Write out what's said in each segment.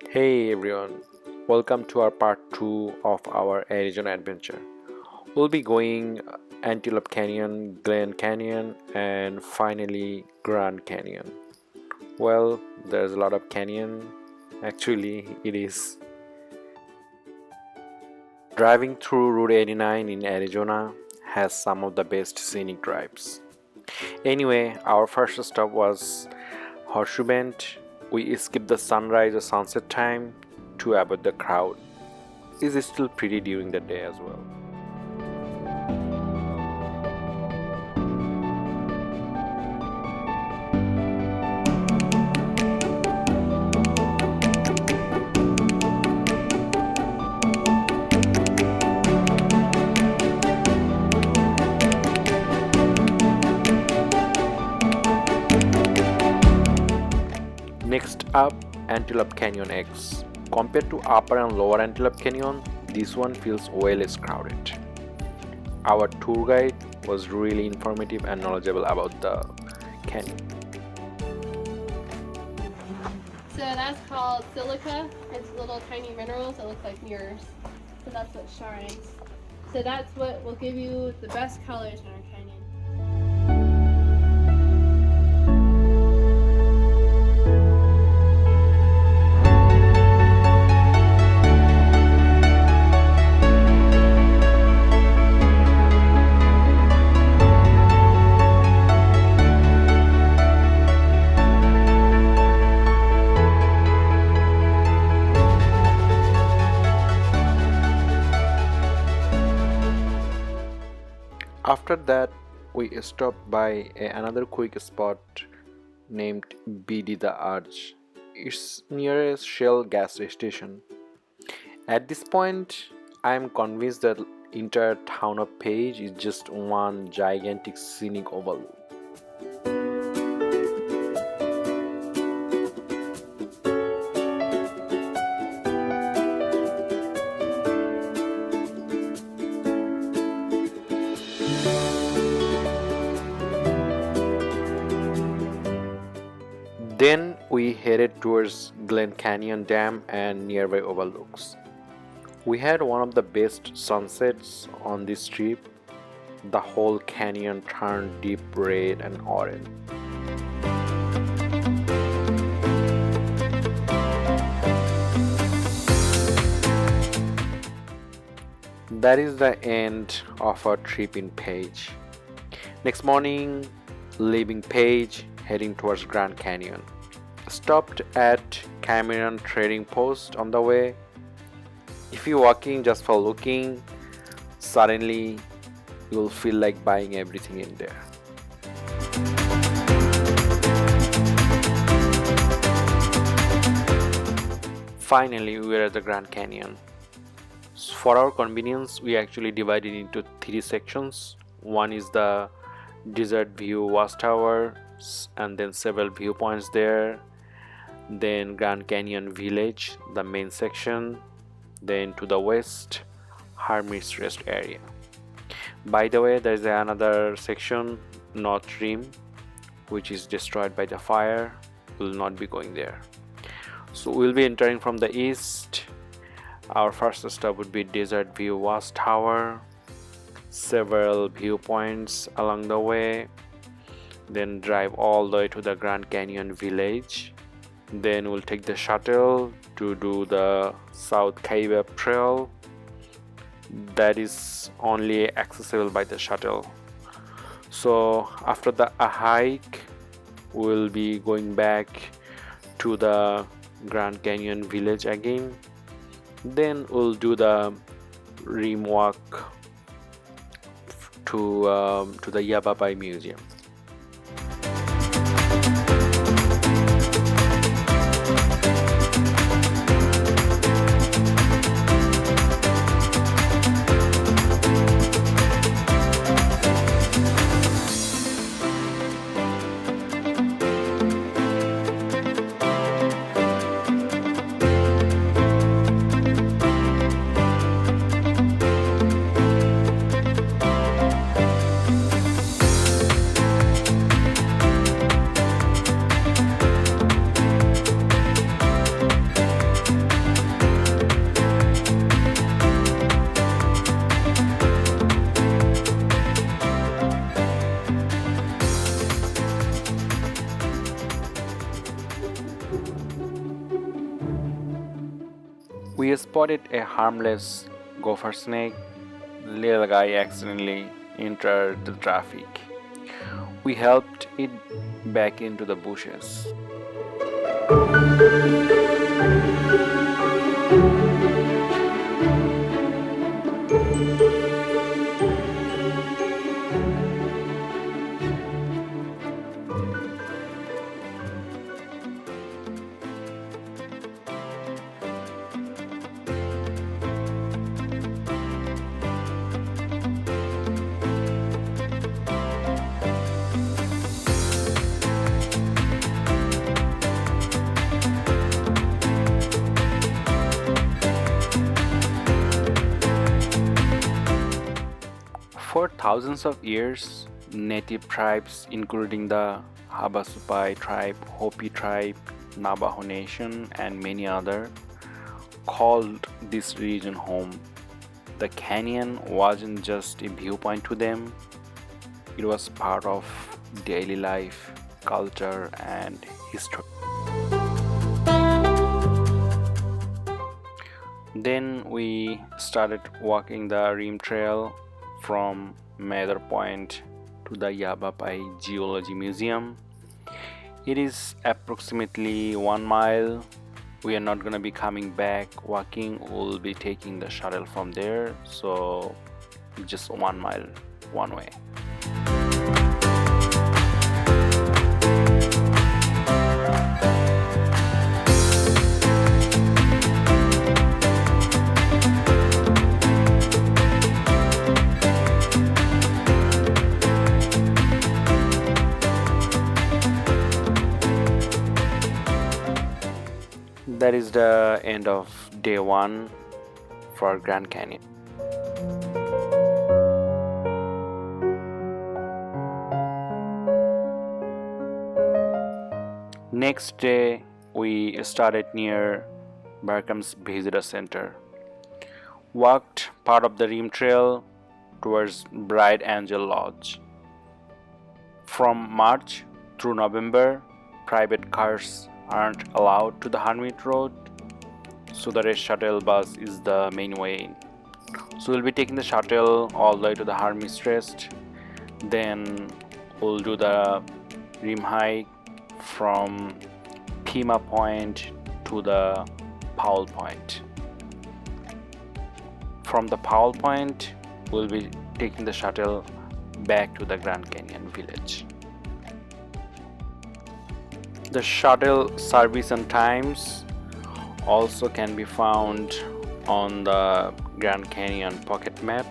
Hey everyone, welcome to our part 2 of our Arizona adventure. We'll be going Antelope Canyon, Glen Canyon, and finally Grand Canyon. Well, there's a lot of canyon. Actually, it is. Driving through Route 89 in Arizona has some of the best scenic drives. Anyway, our first stop was Horseshoe Bend. We skipped the sunrise or sunset time to avoid the crowd. It's still pretty during the day as well. Next up, Antelope Canyon X. Compared to Upper and Lower Antelope Canyon, this one feels way less crowded. Our tour guide was really informative and knowledgeable about the canyon. So that's called silica. It's little tiny minerals that look like mirrors. So that's what shines. So that's what will give you the best colors in our canyon. After that, we stopped by another quick spot named BD the Arch. It's near a Shell gas station. At this point, I am convinced that entire town of Page is just one gigantic scenic overlook. Then we headed towards Glen Canyon Dam and nearby overlooks. We had one of the best sunsets on this trip. The whole canyon turned deep red and orange. That is the end of our trip in Page. Next morning, leaving Page, heading towards Grand Canyon. Stopped at Cameron Trading Post on the way. If you're walking just for looking, suddenly you'll feel like buying everything in there. Finally, we are at the Grand Canyon. For our convenience, we actually divided into three sections. One is the desert view watchtower, and then several viewpoints there. Then Grand Canyon Village, the main section. Then to the west, Hermit's Rest area. By the way, there is another section, North Rim, which is destroyed by the fire. We'll not be going there. So we'll be entering from the east. Our first stop would be Desert View Watchtower, several viewpoints along the way, then drive all the way to the Grand Canyon Village. Then we'll take the shuttle to do the South Kaibab Trail. That is only accessible by the shuttle. So after the hike, we'll be going back to the Grand Canyon Village again. Then we'll do the rim walk to the Yavapai Museum. We spotted a harmless gopher snake. The little guy accidentally entered the traffic. We helped it back into the bushes. For thousands of years, native tribes, including the Habasupai tribe, Hopi tribe, Navajo Nation, and many others, called this region home. The canyon wasn't just a viewpoint to them, it was part of daily life, culture, and history. Then we started walking the Rim Trail from Mather Point to the Yavapai Geology Museum. It is approximately 1 mile. We are not gonna be coming back walking, we'll be taking the shuttle from there, so just 1 mile one way. That is the end of day one for Grand Canyon. Next day, we started near Barkham's Visitor Center. Walked part of the Rim Trail towards Bright Angel Lodge. From March through November, private cars aren't allowed to the Hermit Road, so the red shuttle bus is the main way in. So we'll be taking the shuttle all the way to the Hermit's Rest, then we'll do the rim hike from Pima Point to the Powell Point. From the Powell Point, we'll be taking the shuttle back to the Grand Canyon village. The shuttle service and times also can be found on the Grand Canyon pocket map.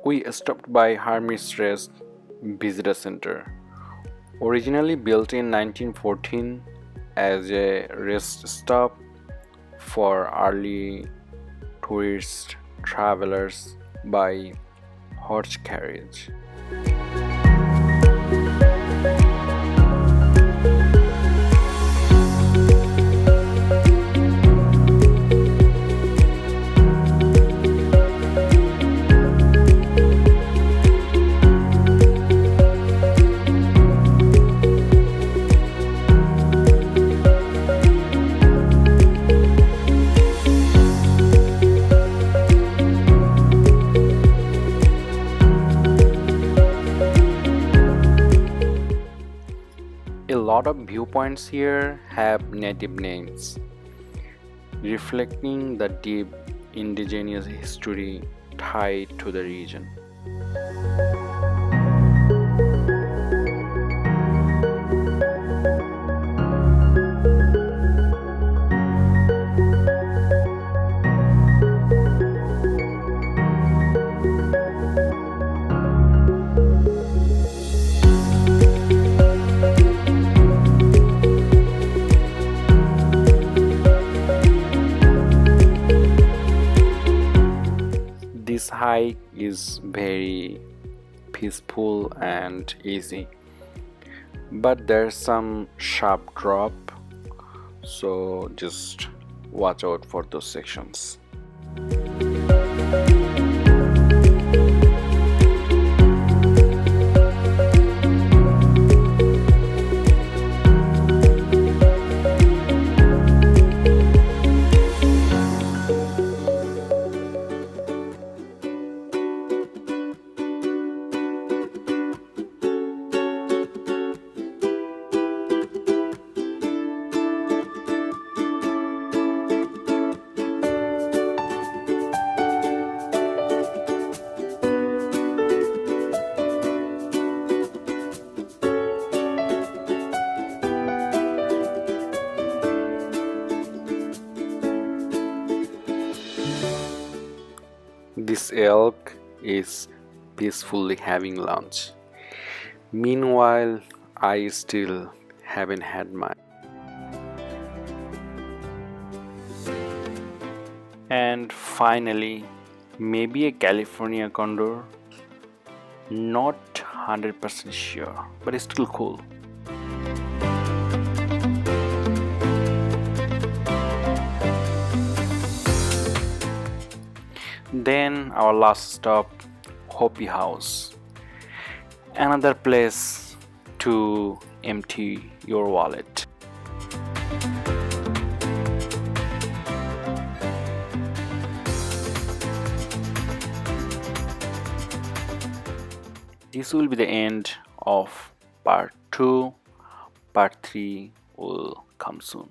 We stopped by Hermit's Rest Visitor Center. Originally built in 1914 as a rest stop for early tourist travelers by horse carriage. lot of viewpoints here have native names, reflecting the deep indigenous history tied to the region. This hike is very peaceful and easy, but there's some sharp drop, so just watch out for those sections. This elk is peacefully having lunch. Meanwhile, I still haven't had mine. And finally, maybe a California condor. Not 100% sure, but it's still cool. Then our last stop, Hopi House. Another place to empty your wallet. This will be the end of part 2. Part 3 will come soon.